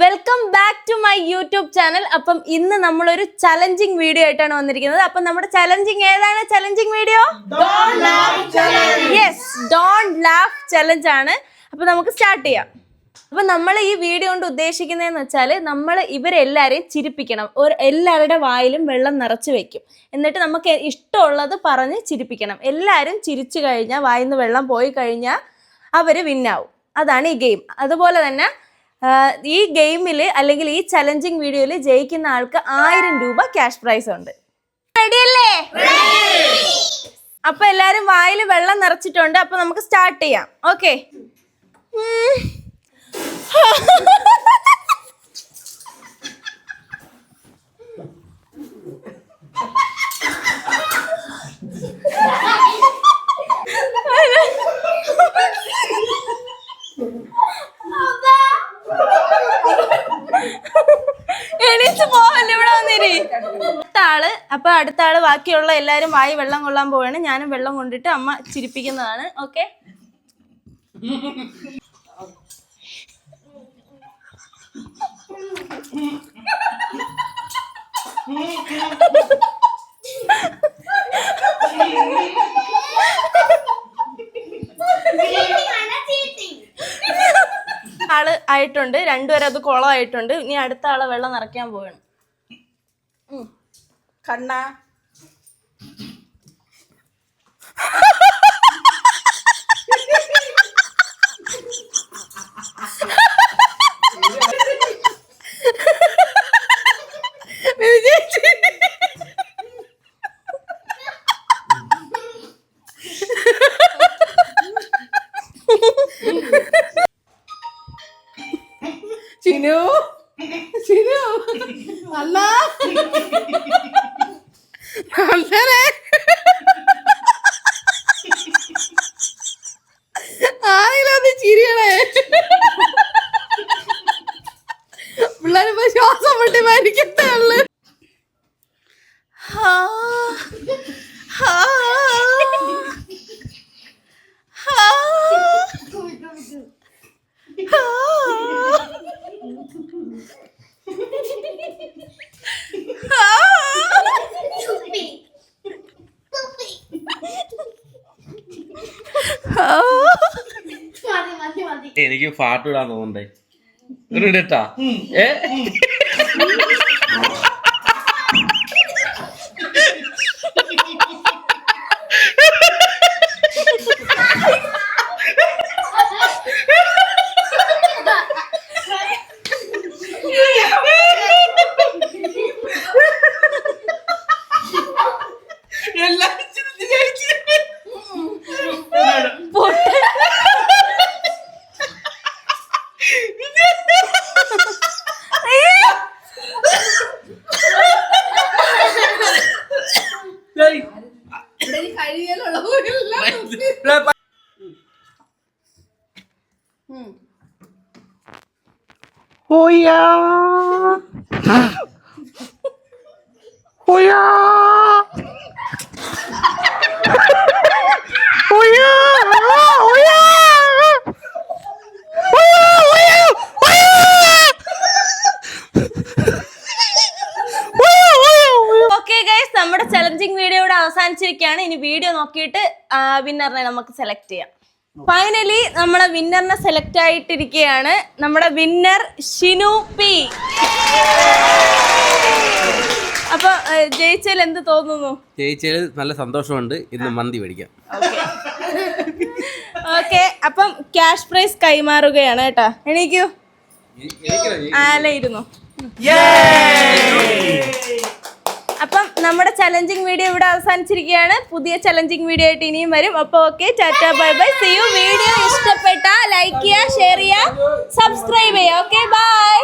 Welcome back to my YouTube channel. അപ്പം ഇന്ന് നമ്മളൊരു ചലഞ്ചിങ് വീഡിയോ ആയിട്ടാണ് വന്നിരിക്കുന്നത്. അപ്പം നമ്മുടെ ചലഞ്ചിങ് ഏതാണ്? Challenging video yes, don't laugh challenge ആണ്. അപ്പൊ നമുക്ക് സ്റ്റാർട്ട് ചെയ്യാം. അപ്പൊ നമ്മൾ ഈ വീഡിയോ കൊണ്ട് ഉദ്ദേശിക്കുന്നതെന്ന് വെച്ചാൽ നമ്മൾ ഇവരെല്ലാരെയും ചിരിപ്പിക്കണം. എല്ലാവരുടെ വായിലും വെള്ളം നിറച്ച് വെക്കും. എന്നിട്ട് നമുക്ക് ഇഷ്ടമുള്ളത് പറഞ്ഞ് ചിരിപ്പിക്കണം. എല്ലാവരും ചിരിച്ചു കഴിഞ്ഞാൽ, വായിന്ന് വെള്ളം പോയി കഴിഞ്ഞാൽ അവർ വിന്നാവും. അതാണ് ഈ ഗെയിം. അതുപോലെ തന്നെ ഈ ഗെയിമിൽ അല്ലെങ്കിൽ ഈ ചലഞ്ചിങ് വീഡിയോയിൽ ജയിക്കുന്ന ആൾക്ക് 1000 രൂപ ക്യാഷ് പ്രൈസ് ഉണ്ട്. റെഡിയല്ലേ? അപ്പൊ എല്ലാരും വായിൽ വെള്ളം നിറച്ചിട്ടുണ്ട്. അപ്പൊ നമുക്ക് സ്റ്റാർട്ട് ചെയ്യാം. ഓക്കെ. എണീച്ച് പോവല്ലേ, ഇവിടെ വന്നിരി. അടുത്ത ആള് ബാക്കിയുള്ള എല്ലാരും വായി വെള്ളം കൊള്ളാൻ പോവാണ്. ഞാനും വെള്ളം കൊണ്ടിട്ട് അമ്മ ചിരിപ്പിക്കുന്നതാണ്. ഓക്കെ. ആള് ആയിട്ടുണ്ട്, രണ്ടുപേരും അത് കുളമായിട്ടുണ്ട്. ഇനി അടുത്ത ആളെ വെള്ളം നിറയ്ക്കാൻ പോവാണ്. കണ്ണ ചിനു ചിനു അല്ല ആരെങ്കിലും അത് ചിരിയണേ. പിള്ളേരിപ്പോ ശ്വാസം മുട്ടി മരിക്കത്തേ ഉള്ളു. എനിക്ക് പാട്ട് ഇടാൻ തോന്നണ്ടേ? ഇടട്ടാ? Hoya, Hoya, Hoya, Hoya, okay guys, നമ്മുടെ ചലഞ്ചിങ് വീഡിയോ ഇവിടെ അവസാനിച്ചിരിക്കുകയാണ്. ഇനി വീഡിയോ നോക്കിയിട്ട് വിന്നറിനെ നമുക്ക് സെലക്ട് ചെയ്യാം. ഫൈനലി നമ്മുടെ വിന്നറിനെ സെലക്ട് ആയിട്ടിരിക്കുകയാണ്. നമ്മുടെ വിന്നർ ഷിനു പി. അപ്പൊ ജയിച്ചതിൽ എന്ത് തോന്നുന്നു? ജയിച്ചതിൽ നല്ല സന്തോഷമുണ്ട്. ഇന്ന് മന്തി മേടിക്കാം. ഓക്കെ. അപ്പം ക്യാഷ് പ്രൈസ് കൈമാറുകയാണ് കേട്ടാ. എണീക്കൂ. ആലയിരുന്നു. അപ്പം നമ്മുടെ ചലഞ്ചിങ് വീഡിയോ ഇവിടെ അവസാനിച്ചിരിക്കുകയാണ്. പുതിയ ചലഞ്ചിങ് വീഡിയോ ആയിട്ട് ഇനിയും വരും. അപ്പോൾ okay, tata, bye bye, see you. Video ഇഷ്ടപ്പെട്ട ലൈക്ക് ചെയ്യുക, ഷെയർ ചെയ്യുക, സബ്സ്ക്രൈബ് ചെയ്യുക. Okay, by.